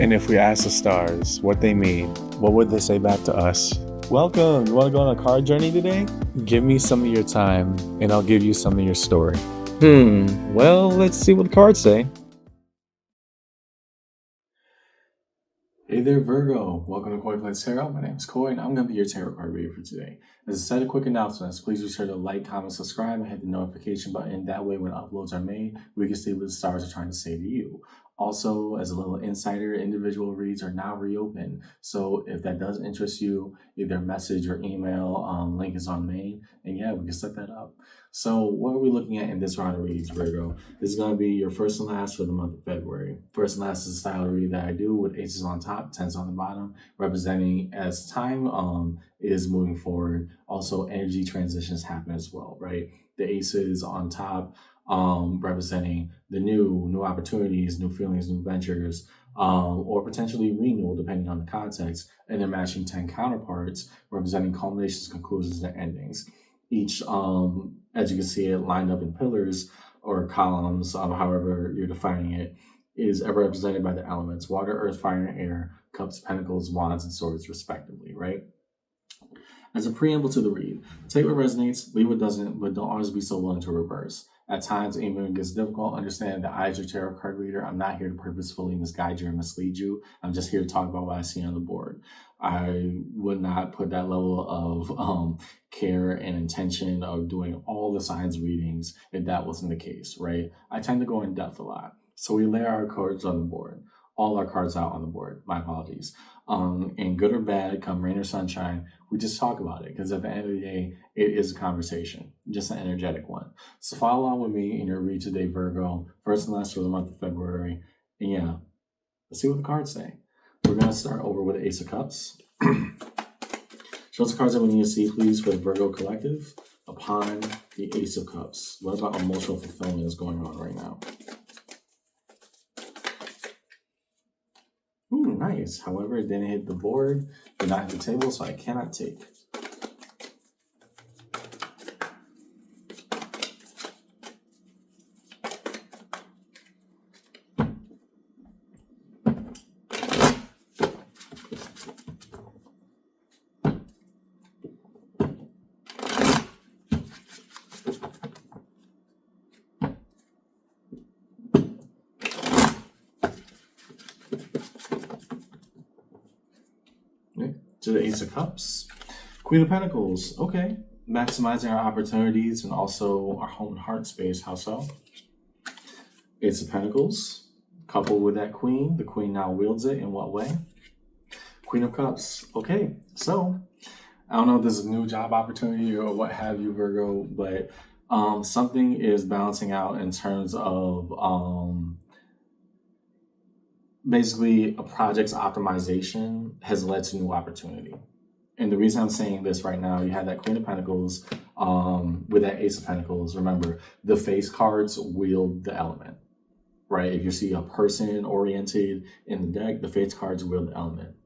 And if we ask the stars what they mean, what would they say back to us? Welcome! You want to go on a card journey today? Give me some of your time, and I'll give you some of your story. Well, let's see what the cards say. Hey there, Virgo. Welcome to Koi Plays Tarot. My name is Koi, and I'm going to be your tarot card reader for today. As a set of quick announcements, please be sure to like, comment, subscribe, and hit the notification button. That way, when uploads are made, we can see what the stars are trying to say to you. Also, as a little insider, individual reads are now reopened. So if that does interest you, either message or email, link is on main. And yeah, we can set that up. So what are we looking at in this round of reads, Virgo? This is going to be your first and last for the month of February. First and last is the style of read that I do with aces on top, tens on the bottom, representing as time is moving forward. Also, energy transitions happen as well, right? The aces on top representing the new opportunities, new feelings, new ventures, or potentially renewal depending on the context, and then matching 10 counterparts representing culminations, conclusions, and endings. Each, as you can see it lined up in pillars or columns, however you're defining it, is represented by the elements water, earth, fire, and air, cups, pentacles, wands, and swords, respectively, right? As a preamble to the read, take what resonates, leave what doesn't, but don't always be so willing to reverse. At times, even when it gets difficult, understand that I, as your tarot card reader, I'm not here to purposefully misguide you or mislead you. I'm just here to talk about what I see on the board. I would not put that level of care and intention of doing all the signs readings if that wasn't the case, right? I tend to go in depth a lot. So we lay our cards on the board, all our cards out on the board. My apologies. And good or bad, come rain or sunshine, we just talk about it because at the end of the day, it is a conversation, just an energetic one. So follow along with me in your read today, Virgo, first and last for the month of February. And yeah, let's see what the cards say. We're going to start over with the Ace of Cups. Show us the cards that we need to see, please, for the Virgo Collective upon the Ace of Cups. What about emotional fulfillment is going on right now? Ooh, nice. However, it didn't hit the board, did not hit the table, so I cannot take. To the Ace of Cups. Queen of Pentacles. Okay. Maximizing our opportunities and also our home and heart space. How so? Ace of Pentacles. Coupled with that Queen. The Queen now wields it in what way? Queen of Cups. Okay. So, I don't know if this is a new job opportunity or what have you, Virgo, but something is balancing out in terms of basically a project's optimization has led to new opportunity. And the reason I'm saying this right now, you have that Queen of Pentacles with that Ace of Pentacles. Remember, the face cards wield the element, right? If you see a person oriented in the deck, the face cards wield the element.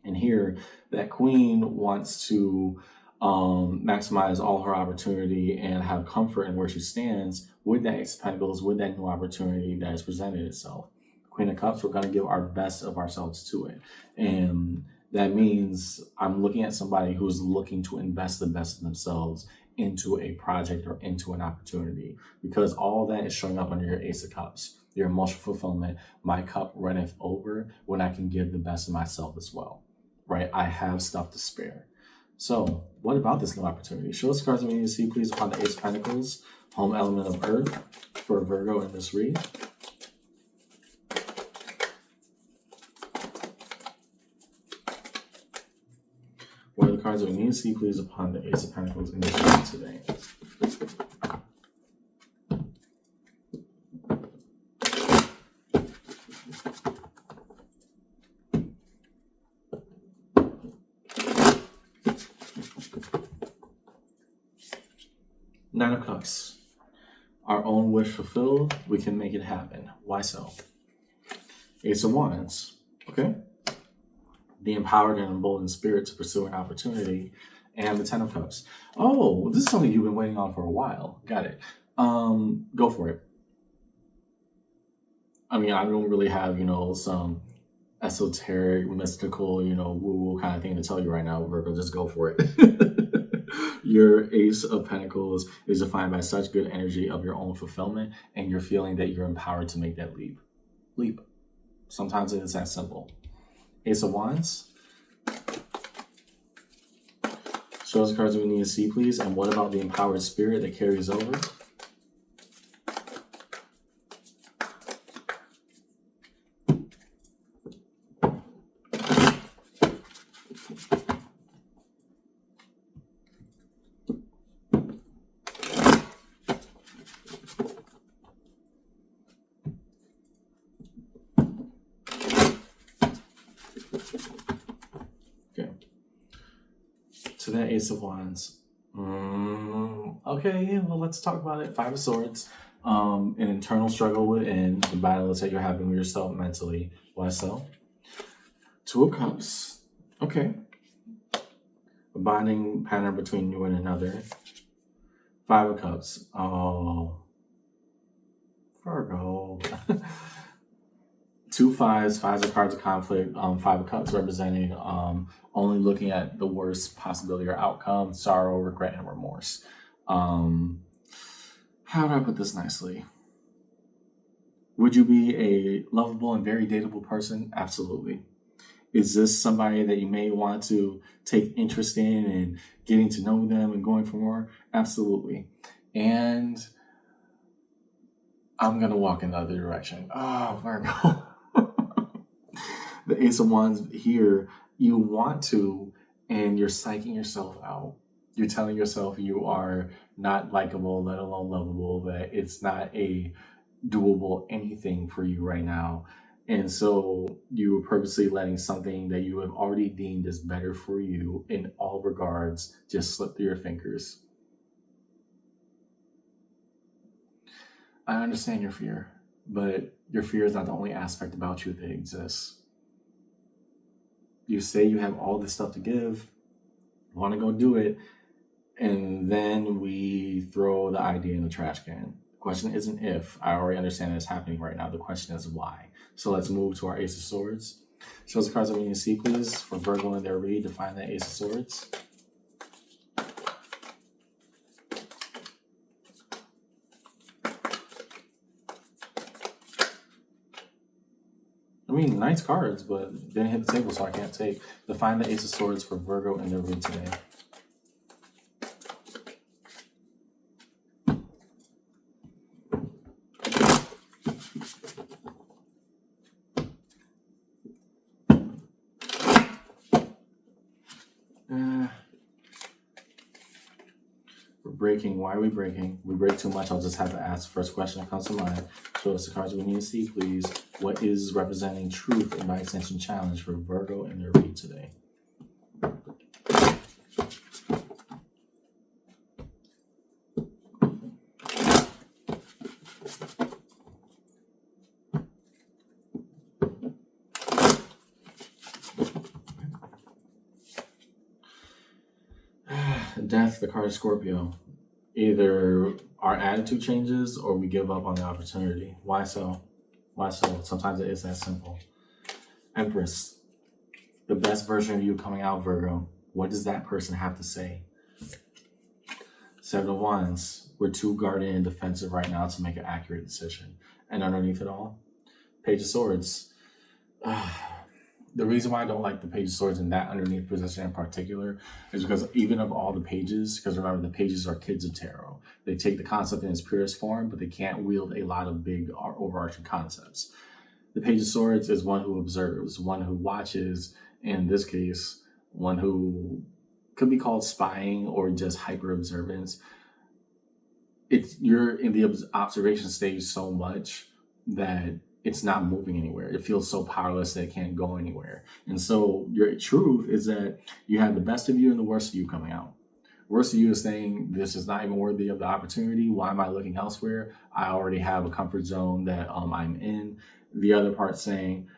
And here, that Queen wants to maximize all her opportunity and have comfort in where she stands with that Ace of Pentacles, with that new opportunity that has presented itself. Queen of Cups, we're going to give our best of ourselves to it. And that means I'm looking at somebody who's looking to invest the best of themselves into a project or into an opportunity, because all that is showing up under your Ace of Cups, your emotional fulfillment. My cup runneth over when I can give the best of myself as well, right? I have stuff to spare. So what about this new opportunity? Show us cards we need to see, please, upon the Ace of Pentacles, home element of Earth for Virgo in this read. What are the cards that we need to see, please, upon the Ace of Pentacles in this read today? Nine of Cups. Our own wish fulfilled, we can make it happen. Why so? Ace of Wands. Okay. The empowered and emboldened spirit to pursue an opportunity, and the Ten of Cups. Oh, this is something you've been waiting on for a while. Got it. Go for it. I mean, I don't really have, some esoteric, mystical, woo-woo kind of thing to tell you right now, Virgo. Just go for it. Your Ace of Pentacles is defined by such good energy of your own fulfillment, and you're feeling that you're empowered to make that leap. Leap. Sometimes it's that simple. Ace of Wands. Show us the cards we need to see, please. And what about the empowered spirit that carries over? Okay. So that Ace of Wands. Okay, well, let's talk about it. Five of Swords. An internal struggle within the battles that you're having with yourself mentally. Why so? Two of Cups. Okay. A bonding pattern between you and another. Five of Cups. Oh. Virgo. Two fives. Fives are cards of conflict. Five of Cups representing only looking at the worst possibility or outcome, sorrow, regret, and remorse. How do I put this nicely? Would you be a lovable and very dateable person? Absolutely. Is this somebody that you may want to take interest in and getting to know them and going for more? Absolutely. And I'm going to walk in the other direction. Oh, Virgo. The Ace of Wands here, you want to, and you're psyching yourself out. You're telling yourself you are not likable, let alone lovable, that it's not a doable anything for you right now. And so you are purposely letting something that you have already deemed as better for you in all regards just slip through your fingers. I understand your fear, but your fear is not the only aspect about you that exists. You say you have all this stuff to give, want to go do it, and then we throw the idea in the trash can. The question isn't if. I already understand it's happening right now. The question is why. So let's move to our Ace of Swords. Show us the cards that we need to see, please, for Virgo and their read to find that Ace of Swords. I mean, nice cards, but didn't hit the table, so I can't take. Define the Ace of Swords for Virgo and their read today. We're breaking. Why are we breaking? We break too much. I'll just have to ask the first question that comes to mind. Show us the cards we need to see, please. What is representing truth and by extension challenge for Virgo and their read today? Death, the card of Scorpio. Either our attitude changes or we give up on the opportunity. Why so? Why so? Sometimes it is that simple. Empress, the best version of you coming out, Virgo. What does that person have to say? Seven of Wands, we're too guarded and defensive right now to make an accurate decision. And underneath it all, Page of Swords. The reason why I don't like the Page of Swords in that underneath position in particular is because even of all the pages, because remember, the pages are kids of tarot. They take the concept in its purest form, but they can't wield a lot of big overarching concepts. The Page of Swords is one who observes, one who watches, in this case, one who could be called spying or just hyper observance. You're in the observation stage so much that it's not moving anywhere. It feels so powerless that it can't go anywhere. And so your truth is that you have the best of you and the worst of you coming out. Worst of you is saying, this is not even worthy of the opportunity. Why am I looking elsewhere? I already have a comfort zone that I'm in. The other part saying,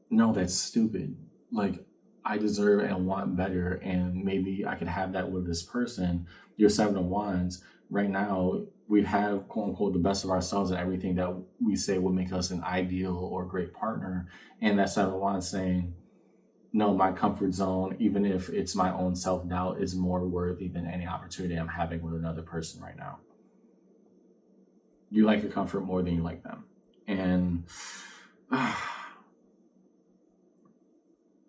no, that's stupid. Like, I deserve and want better, and maybe I could have that with this person. Your Seven of Wands right now we have quote unquote the best of ourselves and everything that we say will make us an ideal or great partner. And that Seven of Wands saying, no, my comfort zone, even if it's my own self-doubt, is more worthy than any opportunity I'm having with another person right now. You like your comfort more than you like them. And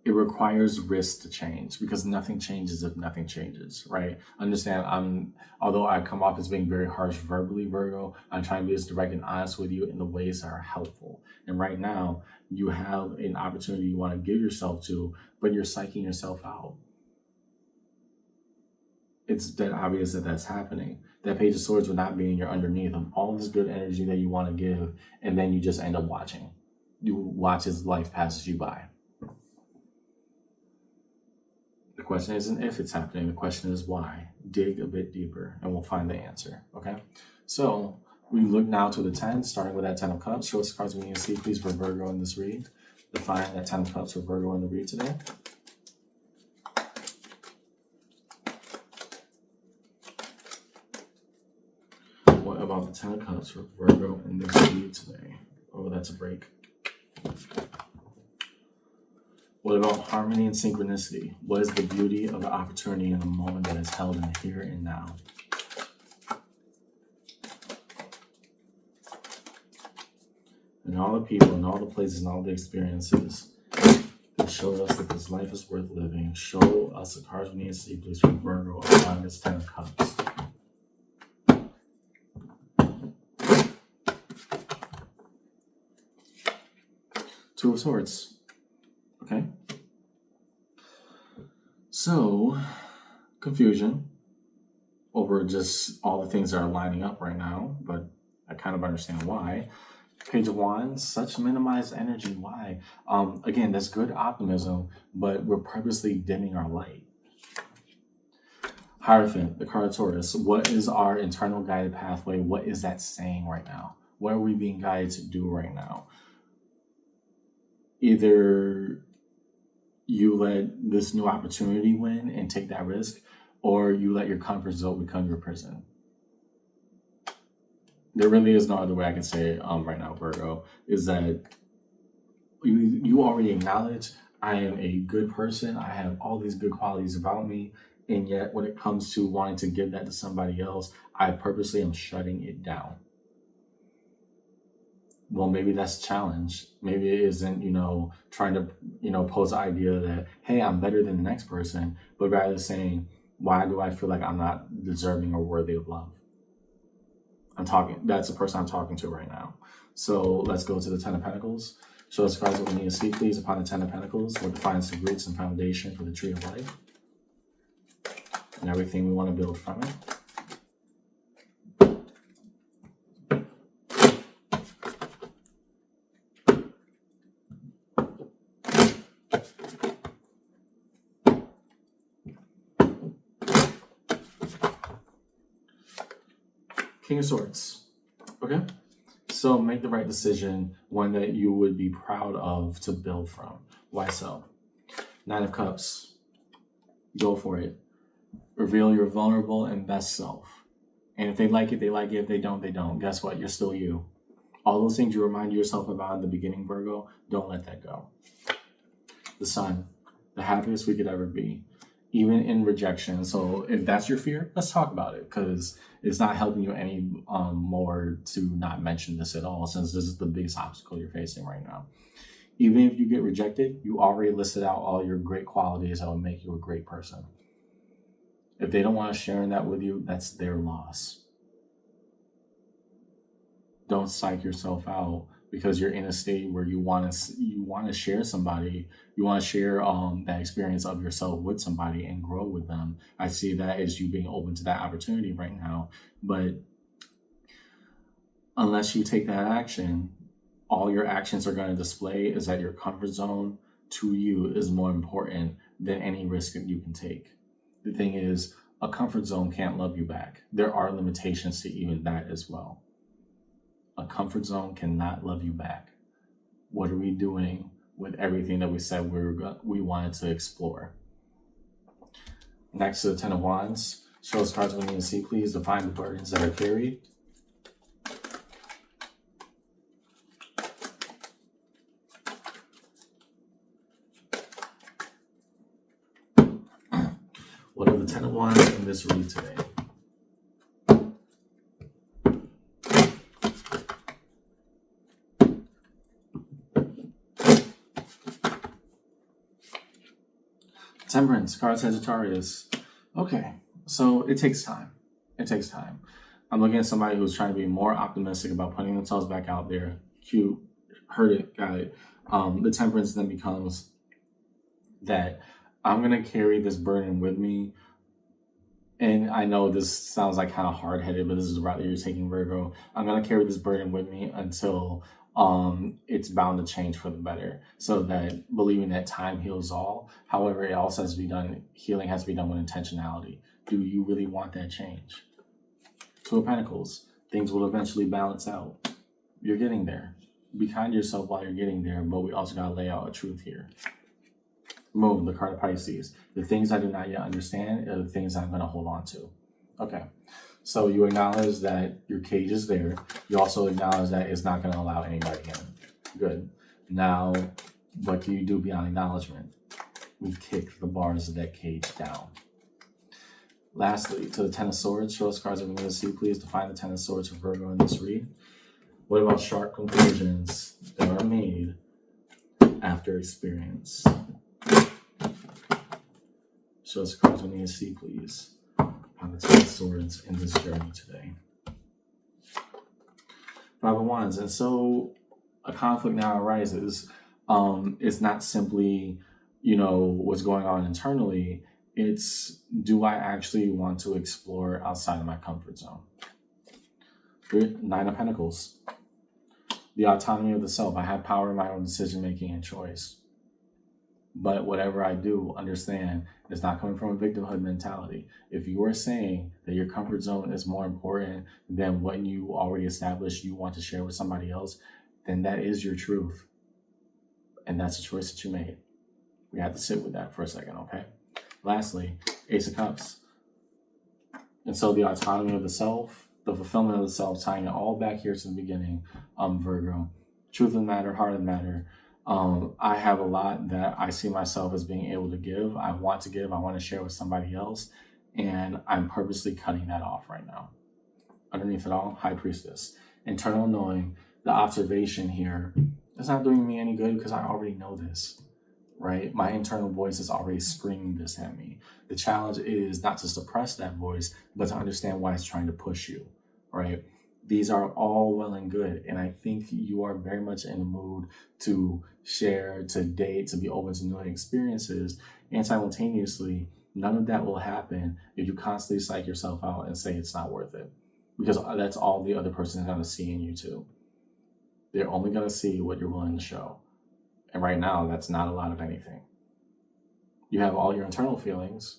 it requires risk to change, because nothing changes if nothing changes, right? Understand, although I come off as being very harsh verbally, Virgo, I'm trying to be as direct and honest with you in the ways that are helpful. And right now, you have an opportunity you want to give yourself to, but you're psyching yourself out. It's that obvious that that's happening. That Page of Swords would not be in your underneath of all this good energy that you want to give, and then you just end up watching. You watch as life passes you by. The question isn't if it's happening. The question is why. Dig a bit deeper and we'll find the answer. Okay. So we look now to the 10, starting with that 10 of Cups. Show us the cards we need to see, please, for Virgo in this read. Define that 10 of Cups for Virgo in the read today. What about the 10 of Cups for Virgo in this read today? Oh, that's a break. What about harmony and synchronicity? What is the beauty of the opportunity in the moment that is held in the here and now? And all the people and all the places and all the experiences that showed us that this life is worth living. Show us the cards we need to see, please, from Virgo on this 10 of Cups. Two of Swords. Okay. So, confusion over just all the things that are lining up right now, but I kind of understand why. Page of Wands, such minimized energy. Why? Again, that's good optimism, but we're purposely dimming our light. Hierophant, the card of Taurus. What is our internal guided pathway? What is that saying right now? What are we being guided to do right now? Either you let this new opportunity win and take that risk, or you let your comfort zone become your prison. There really is no other way I can say it right now, Virgo, is that you already acknowledge I am a good person. I have all these good qualities about me. And yet when it comes to wanting to give that to somebody else, I purposely am shutting it down. Well, maybe that's a challenge. Maybe it isn't, trying to, pose the idea that, hey, I'm better than the next person, but rather saying, why do I feel like I'm not deserving or worthy of love? That's the person I'm talking to right now. So let's go to the 10 of Pentacles. Show us cards what we need to see, please, upon the 10 of Pentacles. What defines the roots and foundation for the tree of life and everything we want to build from it. King of Swords. Okay. So make the right decision, one that you would be proud of to build from. Why so? 9 of Cups. Go for it. Reveal your vulnerable and best self. And if they like it, they like it. If they don't, they don't. Guess what? You're still you. All those things you remind yourself about in the beginning, Virgo, don't let that go. The Sun. The happiest we could ever be. Even in rejection. So if that's your fear, let's talk about it, because it's not helping you any more to not mention this at all, since this is the biggest obstacle you're facing right now. Even if you get rejected, you already listed out all your great qualities that will make you a great person. If they don't want to share that with you, that's their loss. Don't psych yourself out because you're in a state where you want to share somebody. You want to share that experience of yourself with somebody and grow with them. I see that as you being open to that opportunity right now. But unless you take that action, all your actions are going to display is that your comfort zone to you is more important than any risk that you can take. The thing is, a comfort zone can't love you back. There are limitations to even that as well. A comfort zone cannot love you back. What are we doing with everything that we said we wanted to explore? Next to the 10 of Wands, show us cards we need to see, please. Define the burdens that are carried What are the 10 of Wands in this read today? Temperance, card Sagittarius. Okay, so it takes time. It takes time. I'm looking at somebody who's trying to be more optimistic about putting themselves back out there. Cute, heard it, got it. The temperance then becomes that I'm going to carry this burden with me. And I know this sounds like kind of hard-headed, but this is the route that you're taking, Virgo. I'm going to carry this burden with me until it's bound to change for the better. So that believing that time heals all. However, it also has to be done, healing has to be done with intentionality. Do you really want that change? Two of Pentacles. Things will eventually balance out. You're getting there. Be kind to yourself while you're getting there, but we also got to lay out a truth here. Moon, the card of Pisces. The things I do not yet understand are the things I'm going to hold on to. Okay. So you acknowledge that your cage is there. You also acknowledge that it's not going to allow anybody in. Good. Now, what can you do beyond acknowledgement? We kick the bars of that cage down. Lastly, to the Ten of Swords, show us cards that we need to see. Please define the Ten of Swords for Virgo in this read. What about sharp conclusions that are made after experience? Show us cards we need to see, please, on the Ten of Swords in this journey today. Five of Wands. And so a conflict now arises. It's not simply, what's going on internally. It's, do I actually want to explore outside of my comfort zone? Nine of Pentacles. The autonomy of the self. I have power in my own decision-making and choice. But whatever I do, understand, it's not coming from a victimhood mentality. If you are saying that your comfort zone is more important than what you already established you want to share with somebody else, then that is your truth. And that's a choice that you made. We have to sit with that for a second, okay? Lastly, Ace of Cups. And so the autonomy of the self, the fulfillment of the self, tying it all back here to the beginning, Virgo. Truth of the matter, heart of the matter. I have a lot that I see myself as being able to give. I want to give. I want to share with somebody else. And I'm purposely cutting that off right now. Underneath it all, High Priestess. Internal knowing, the observation here, it's not doing me any good because I already know this, right? My internal voice is already screaming this at me. The challenge is not to suppress that voice, but to understand why it's trying to push you, right? These are all well and good. And I think you are very much in the mood to share, to date, to be open to new experiences. And simultaneously, none of that will happen if you constantly psych yourself out and say it's not worth it. Because that's all the other person is going to see in you too. They're only going to see what you're willing to show. And right now, that's not a lot of anything. You have all your internal feelings,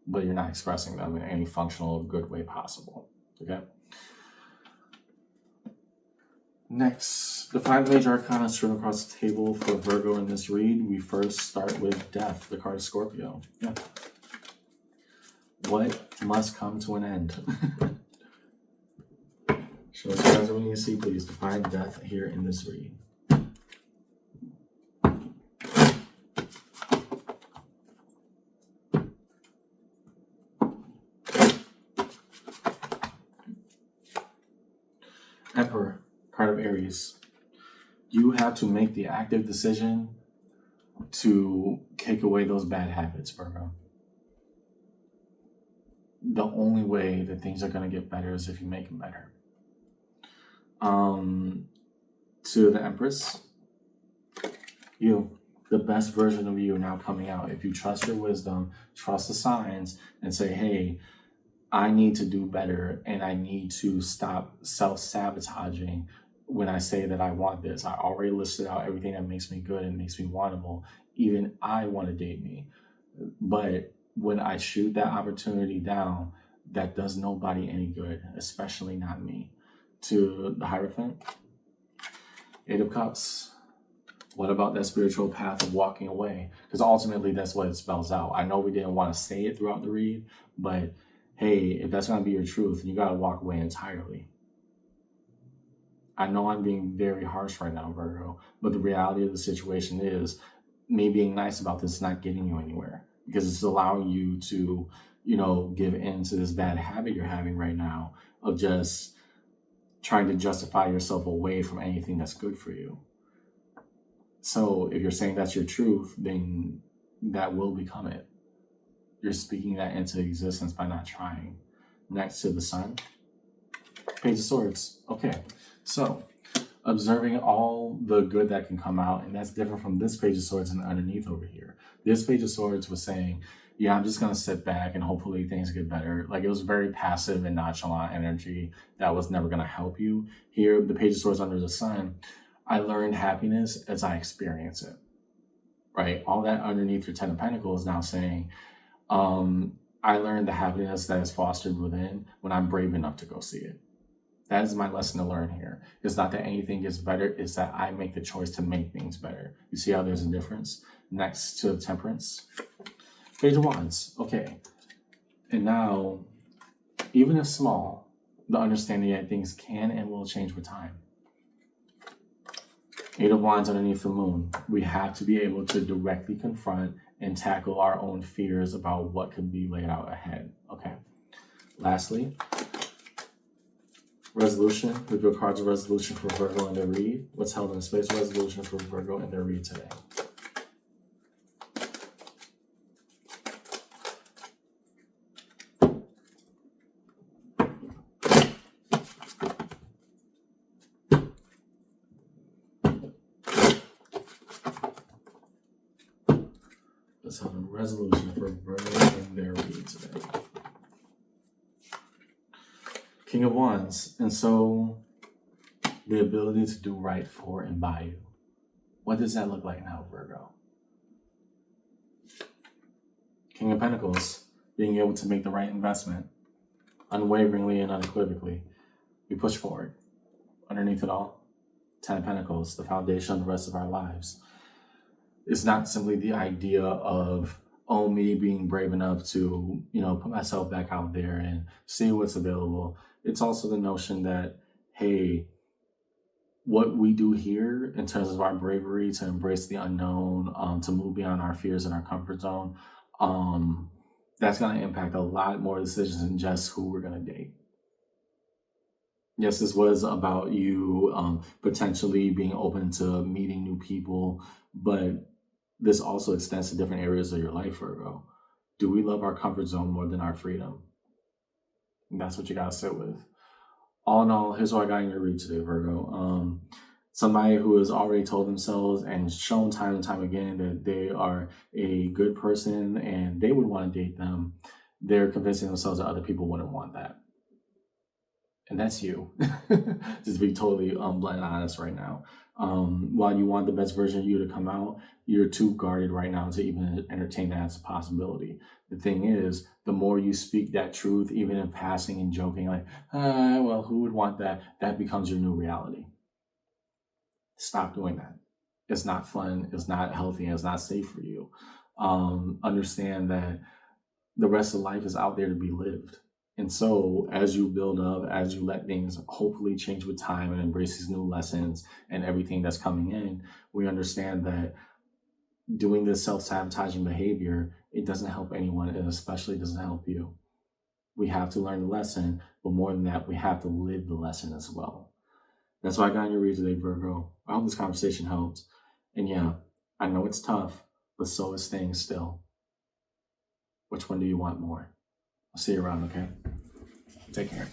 but you're not expressing them in any functional, good way possible. Okay? Next, the 5 major arcana strewn across the table for Virgo in this read. We first start with Death, the card of Scorpio. Yeah. What must come to an end? Show us guys what we need to see, please. Define death here in this read. Emperor, card of Aries. You have to make the active decision to kick away those bad habits, Virgo. The only way that things are going to get better is if you make them better. To the Empress, the best version of you now coming out. If you trust your wisdom, trust the signs, and say, hey, I need to do better and I need to stop self-sabotaging when I say that I want this. I already listed out everything that makes me good and makes me wantable. Even I want to date me. But when I shoot that opportunity down, that does nobody any good, especially not me. To the Hierophant, 8 of Cups. What about that spiritual path of walking away? Because ultimately that's what it spells out. I know we didn't want to say it throughout the read, but hey, if that's going to be your truth, you got to walk away entirely. I know I'm being very harsh right now, Virgo, but the reality of the situation is me being nice about this is not getting you anywhere because it's allowing you to, give in to this bad habit you're having right now of just trying to justify yourself away from anything that's good for you. So if you're saying that's your truth, then that will become it. You're speaking that into existence by not trying. Next to the sun, Page of Swords. Okay, so observing all the good that can come out, and that's different from this Page of Swords and underneath over here. This Page of Swords was saying, yeah, I'm just going to sit back and hopefully things get better. Like, it was very passive and nonchalant energy that was never going to help you. Here, the Page of Swords under the sun, I learned happiness as I experience it, right? All that underneath your Ten of Pentacles is now saying, I learned the happiness that is fostered within when I'm brave enough to go see it. That is my lesson to learn here. It's not that anything gets better, it's that I make the choice to make things better. You see how there's a difference? Next to Temperance, Page of Wands. Okay, and now, even if small, the understanding that things can and will change with time. Eight of Wands underneath the Moon. We have to be able to directly confront and tackle our own fears about what could be laid out ahead. Okay. Lastly, resolution. We do cards of resolution for Virgo in their read. What's held in space resolution for Virgo in their read today? Let's have a resolution for Virgo in their read today. King of Wands. And so the ability to do right for and by you. What does that look like now, Virgo? King of Pentacles. Being able to make the right investment unwaveringly and unequivocally. We push forward. Underneath it all, Ten of Pentacles, the foundation of the rest of our lives. It's not simply the idea of, me being brave enough to, put myself back out there and see what's available. It's also the notion that, hey, what we do here in terms of our bravery to embrace the unknown, to move beyond our fears and our comfort zone, that's going to impact a lot more decisions than just who we're going to date. Yes, this was about you potentially being open to meeting new people, but this also extends to different areas of your life, Virgo. Do we love our comfort zone more than our freedom? And that's what you got to sit with. All in all, here's what I got in your read today, Virgo. Somebody who has already told themselves and shown time and time again that they are a good person and they would want to date them, they're convincing themselves that other people wouldn't want that. And that's you. Just to be totally blunt and honest right now. While you want the best version of you to come out, you're too guarded right now to even entertain that as a possibility. The thing is, the more you speak that truth, even in passing and joking, like, well, who would want that? That becomes your new reality. Stop doing that. It's not fun. It's not healthy. And it's not safe for you. Understand that the rest of life is out there to be lived. And so as you build up, as you let things hopefully change with time and embrace these new lessons and everything that's coming in, we understand that doing this self-sabotaging behavior, it doesn't help anyone, and especially doesn't help you. We have to learn the lesson, but more than that, we have to live the lesson as well. That's what I got in your read today, Virgo. I hope this conversation helped. And yeah, I know it's tough, but so is staying still. Which one do you want more? I'll see you around, okay? Take care.